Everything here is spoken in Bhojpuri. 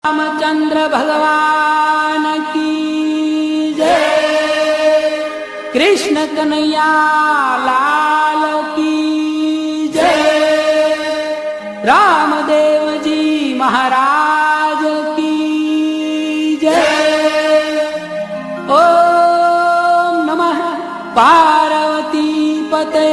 रामचंद्र भगवान की जय। कृष्ण कन्हैया लाल की जय। रामदेव जी महाराज की जय। ओम नमः पार्वती पते।